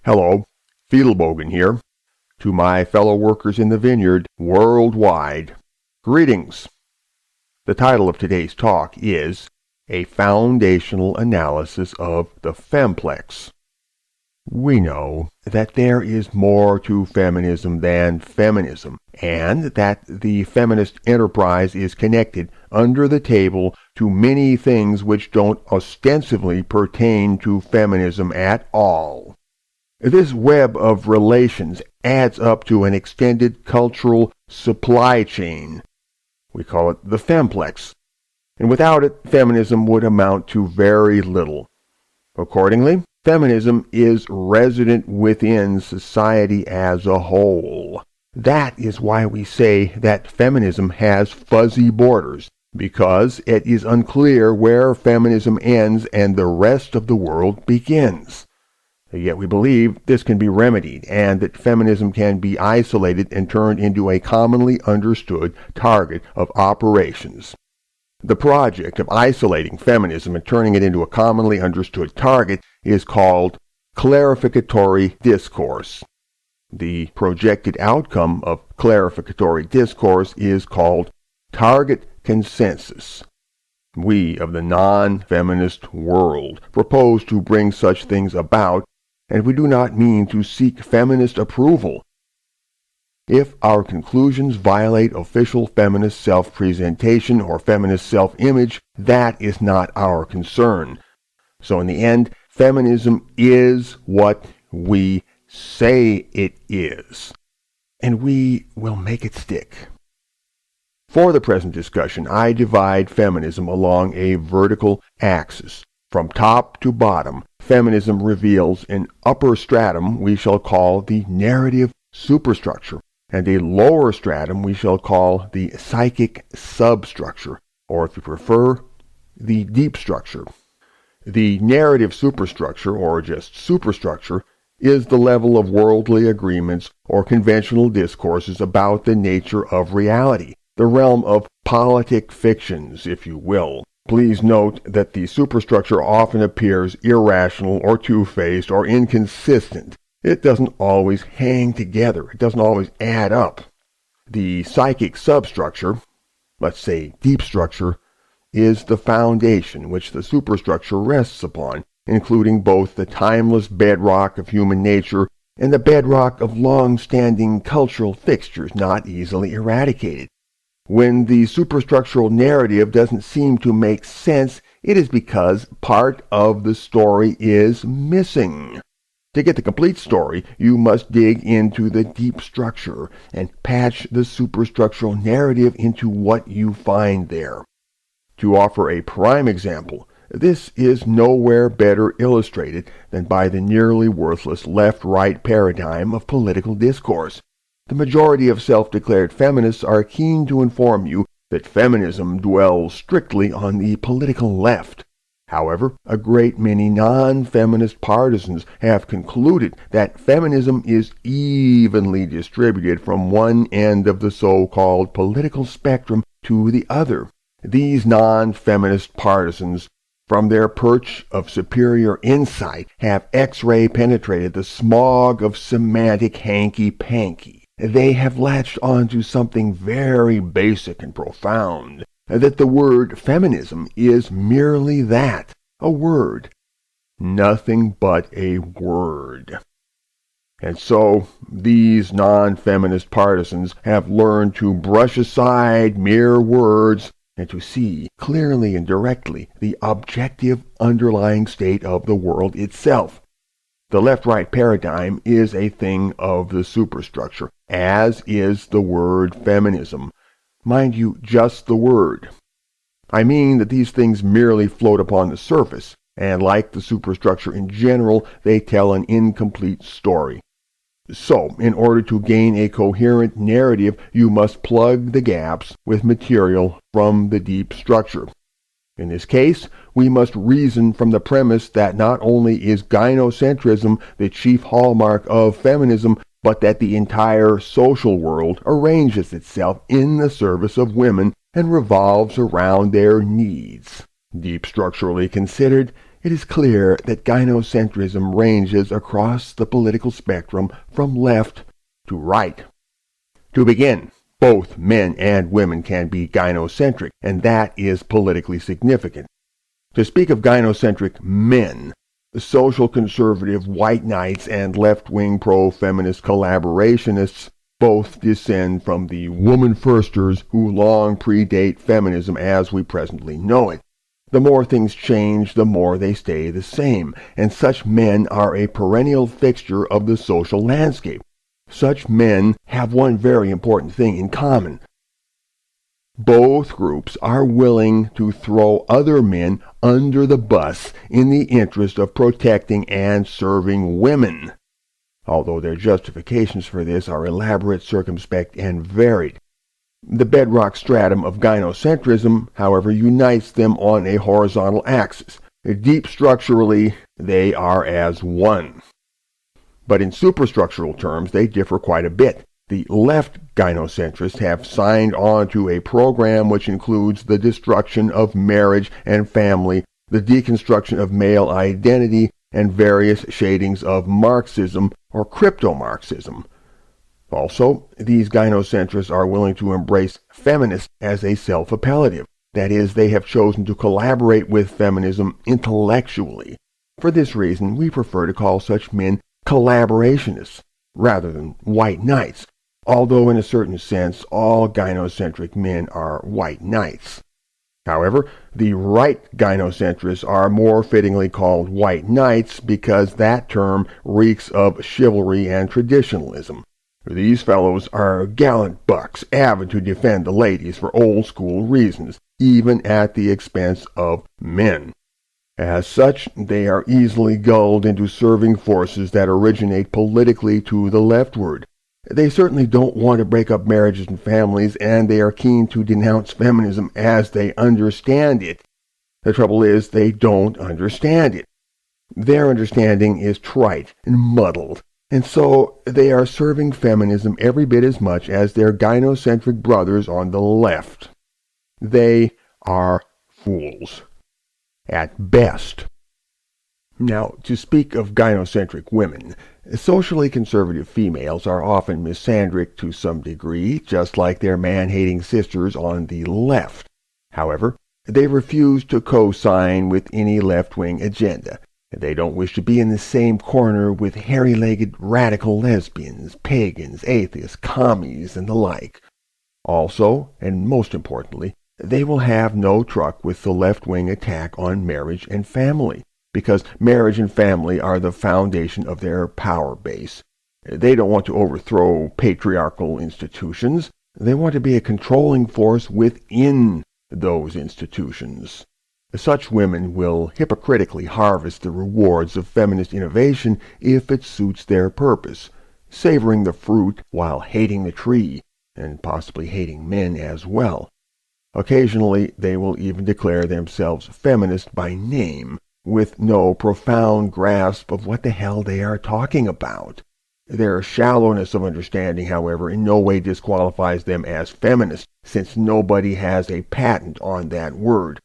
Hello, Fiedelbogen here. To my fellow workers in the vineyard worldwide, greetings. The title of today's talk is A Foundational Analysis of the Femplex. We know that there is more to feminism than feminism, and that the feminist enterprise is connected under the table to many things which don't ostensibly pertain to feminism at all. This web of relations adds up to an extended cultural supply chain. We call it the Femplex, and without it, feminism would amount to very little. Accordingly, feminism is resident within society as a whole. That is why we say that feminism has fuzzy borders, because it is unclear where feminism ends and the rest of the world begins. Yet we believe this can be remedied, and that feminism can be isolated and turned into a commonly understood target of operations. The project of isolating feminism and turning it into a commonly understood target is called clarificatory discourse. The projected outcome of clarificatory discourse is called target consensus. We of the non-feminist world propose to bring such things about, and we do not mean to seek feminist approval. If our conclusions violate official feminist self-presentation or feminist self-image, that is not our concern. So in the end, feminism is what we say it is, and we will make it stick. For the present discussion, I divide feminism along a vertical axis. From top to bottom, feminism reveals an upper stratum we shall call the narrative superstructure, and a lower stratum we shall call the psychic substructure, or if you prefer, the deep structure. The narrative superstructure, or just superstructure, is the level of worldly agreements or conventional discourses about the nature of reality, the realm of politic fictions, if you will. Please note that the superstructure often appears irrational or two-faced or inconsistent. It doesn't always hang together. It doesn't always add up. The psychic substructure, let's say deep structure, is the foundation which the superstructure rests upon, including both the timeless bedrock of human nature and the bedrock of long-standing cultural fixtures not easily eradicated. When the superstructural narrative doesn't seem to make sense, it is because part of the story is missing. To get the complete story, you must dig into the deep structure and patch the superstructural narrative into what you find there. To offer a prime example, this is nowhere better illustrated than by the nearly worthless left-right paradigm of political discourse. The majority of self-declared feminists are keen to inform you that feminism dwells strictly on the political left. However, a great many non-feminist partisans have concluded that feminism is evenly distributed from one end of the so-called political spectrum to the other. These non-feminist partisans, from their perch of superior insight, have X-ray penetrated the smog of semantic hanky-panky. They have latched onto something very basic and profound, that the word feminism is merely that, a word. Nothing but a word. And so, these non-feminist partisans have learned to brush aside mere words and to see clearly and directly the objective underlying state of the world itself. The left-right paradigm is a thing of the superstructure, as is the word feminism. Mind you, just the word. I mean that these things merely float upon the surface, and like the superstructure in general, they tell an incomplete story. So, in order to gain a coherent narrative, you must plug the gaps with material from the deep structure. In this case, we must reason from the premise that not only is gynocentrism the chief hallmark of feminism, but that the entire social world arranges itself in the service of women and revolves around their needs. Deep structurally considered, it is clear that gynocentrism ranges across the political spectrum from left to right. To begin, both men and women can be gynocentric, and that is politically significant. To speak of gynocentric men, social conservative white knights and left-wing pro-feminist collaborationists both descend from the woman-firsters who long predate feminism as we presently know it. The more things change, the more they stay the same, and such men are a perennial fixture of the social landscape. Such men have one very important thing in common. Both groups are willing to throw other men under the bus in the interest of protecting and serving women, although their justifications for this are elaborate, circumspect, and varied. The bedrock stratum of gynocentrism, however, unites them on a horizontal axis. Deep structurally, they are as one. But in superstructural terms, they differ quite a bit. The left gynocentrists have signed on to a program which includes the destruction of marriage and family, the deconstruction of male identity, and various shadings of Marxism or crypto-Marxism. Also, these gynocentrists are willing to embrace feminist as a self-appellative. That is, they have chosen to collaborate with feminism intellectually. For this reason, we prefer to call such men collaborationists rather than white knights, although in a certain sense all gynocentric men are white knights. However, the right gynocentrists are more fittingly called white knights because that term reeks of chivalry and traditionalism. These fellows are gallant bucks, avid to defend the ladies for old-school reasons, even at the expense of men. As such, they are easily gulled into serving forces that originate politically to the leftward. They certainly don't want to break up marriages and families, and they are keen to denounce feminism as they understand it. The trouble is, they don't understand it. Their understanding is trite and muddled, and so they are serving feminism every bit as much as their gynocentric brothers on the left. They are fools, at best. Now, to speak of gynocentric women, socially conservative females are often misandric to some degree, just like their man-hating sisters on the left. However, they refuse to co-sign with any left-wing agenda. They don't wish to be in the same corner with hairy-legged radical lesbians, pagans, atheists, commies, and the like. Also, and most importantly, they will have no truck with the left-wing attack on marriage and family, because marriage and family are the foundation of their power base. They don't want to overthrow patriarchal institutions. They want to be a controlling force within those institutions. Such women will hypocritically harvest the rewards of feminist innovation if it suits their purpose, savoring the fruit while hating the tree, and possibly hating men as well. Occasionally, they will even declare themselves feminist by name, with no profound grasp of what the hell they are talking about. Their shallowness of understanding, however, in no way disqualifies them as feminists, since nobody has a patent on that word.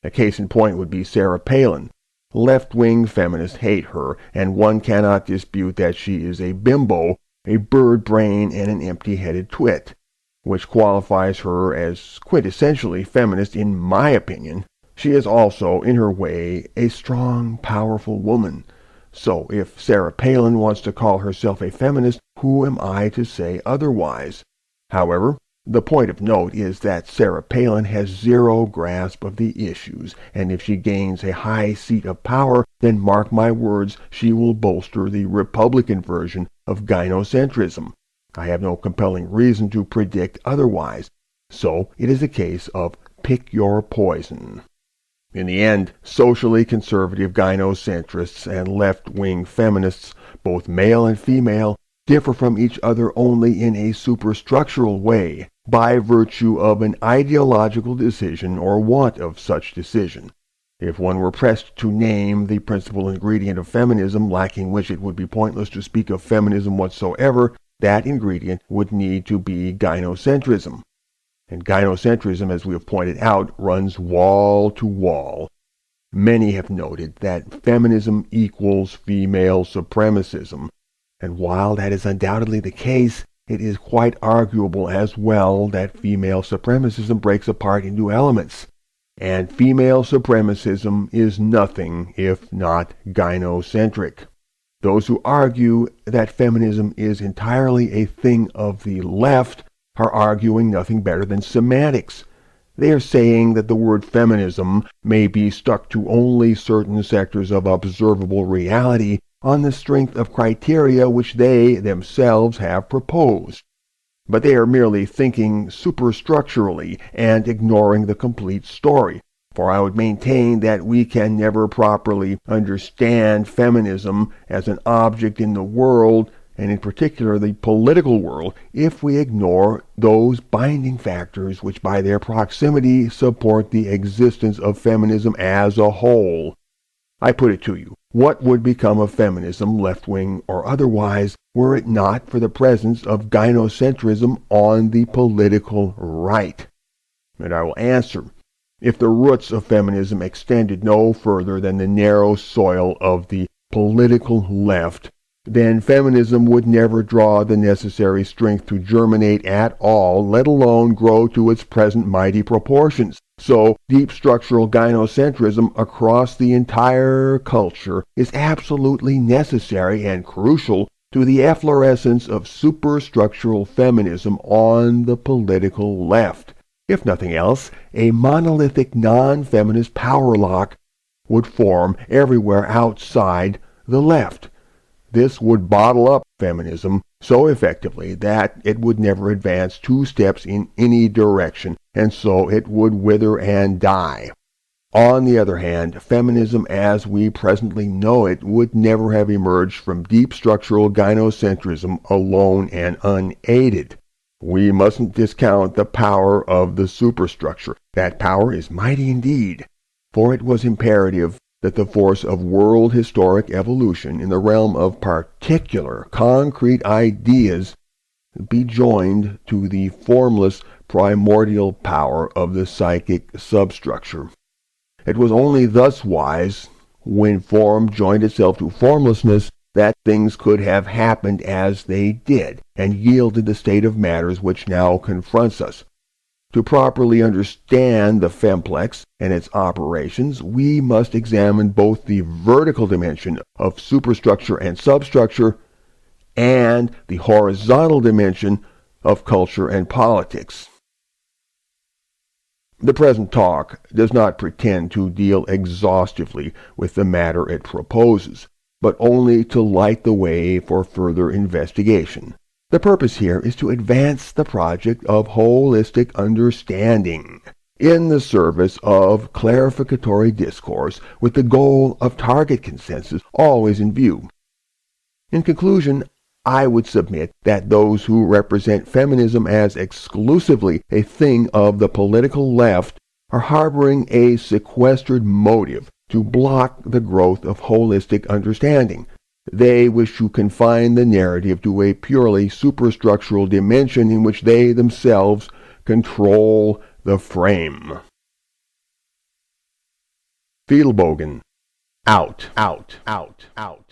A case in point would be Sarah Palin. Left-wing feminists hate her, and one cannot dispute that she is a bimbo, a bird brain, and an empty-headed twit, which qualifies her as quintessentially feminist in my opinion. She is also, in her way, a strong, powerful woman. So if Sarah Palin wants to call herself a feminist, who am I to say otherwise? However, the point of note is that Sarah Palin has zero grasp of the issues, and if she gains a high seat of power, then mark my words, she will bolster the Republican version of gynocentrism. I have no compelling reason to predict otherwise, so it is a case of pick your poison. In the end, socially conservative gynocentrists and left-wing feminists, both male and female, differ from each other only in a superstructural way, by virtue of an ideological decision or want of such decision. If one were pressed to name the principal ingredient of feminism, lacking which it would be pointless to speak of feminism whatsoever, that ingredient would need to be gynocentrism. And gynocentrism, as we have pointed out, runs wall to wall. Many have noted that feminism equals female supremacism, and while that is undoubtedly the case, it is quite arguable as well that female supremacism breaks apart into elements, and female supremacism is nothing if not gynocentric. Those who argue that feminism is entirely a thing of the left are arguing nothing better than semantics. They are saying that the word feminism may be stuck to only certain sectors of observable reality on the strength of criteria which they themselves have proposed. But they are merely thinking superstructurally and ignoring the complete story. For I would maintain that we can never properly understand feminism as an object in the world, and in particular the political world, if we ignore those binding factors which by their proximity support the existence of feminism as a whole. I put it to you, what would become of feminism, left-wing or otherwise, were it not for the presence of gynocentrism on the political right? And I will answer, if the roots of feminism extended no further than the narrow soil of the political left, then feminism would never draw the necessary strength to germinate at all, let alone grow to its present mighty proportions. So, deep structural gynocentrism across the entire culture is absolutely necessary and crucial to the efflorescence of superstructural feminism on the political left. If nothing else, a monolithic non-feminist power lock would form everywhere outside the left. This would bottle up feminism so effectively that it would never advance 2 steps in any direction, and so it would wither and die. On the other hand, feminism as we presently know it would never have emerged from deep structural gynocentrism alone and unaided. We mustn't discount the power of the superstructure. That power is mighty indeed, for it was imperative that the force of world historic evolution in the realm of particular concrete ideas be joined to the formless primordial power of the psychic substructure. It was only thus wise, when form joined itself to formlessness, that things could have happened as they did, and yielded the state of matters which now confronts us. To properly understand the Femplex and its operations, we must examine both the vertical dimension of superstructure and substructure and the horizontal dimension of culture and politics. The present talk does not pretend to deal exhaustively with the matter it proposes, but only to light the way for further investigation. The purpose here is to advance the project of holistic understanding in the service of clarificatory discourse with the goal of target consensus always in view. In conclusion, I would submit that those who represent feminism as exclusively a thing of the political left are harboring a sequestered motive to block the growth of holistic understanding. They wish to confine the narrative to a purely superstructural dimension in which they themselves control the frame. Femplex. Out.